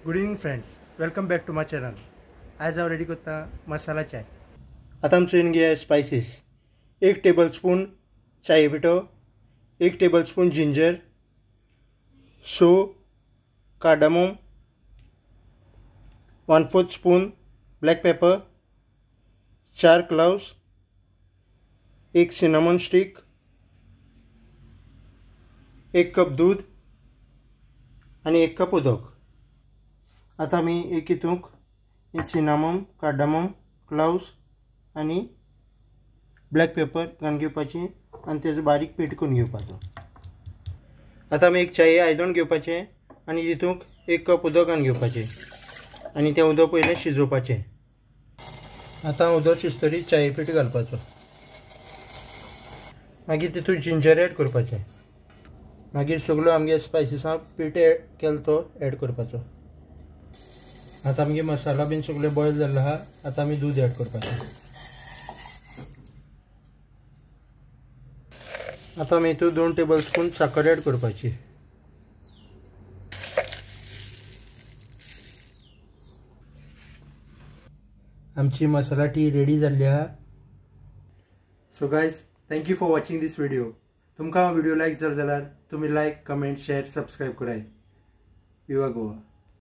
Good evening friends, welcome back to my channel. आज हांव ready करता मसाला चाय. आता आमचो येवन घेया स्पायसीस. 1 टेबलस्पून चाये पिठो, 1 टेबलस्पून जिंजर, सो cardamom, 1/4 spoon black pepper, 4 cloves, 1 cinnamon stick, 1 cup दूध आणि 1 कप उदक. आता आमी एक हितूंक सिनामम, कार्डामम, क्लोव्स आणि ब्लॅक पेपर घालून घेवपाची आणि तेजो बारीक पीठ करून घेवपाचो. आता आमी एक चाये आयदन घेवपाचें आणि तितूंक 1 कप उदक घालून घेवपाचें आणि तें उदक पयलें शिजोवपाचें. आता उदक शिजतरी चाये पीठ घालपाचो. मागीर तितूंत जिंजर एड करपाचें. मागीर सगळो आमगे स्पायसिसां पीठ केलो तो एड करपाचो. आता आमगे मसाला बीन सगळे बॉयल जाल्लो आहा. आता आमी दूध एड करपाचें. आता आमी हितून 2 टेबलस्पून साखर एड करपाची. आमची मसाला टी रेडी जाल्ली आहा. So guys, thank you for watching this video. तुमकां हा व्हिडिओ लायक जालो जाल्यार तुमी लायक, कमेंट, शेअर, सबस्क्राईब कराय. विवा गोवा.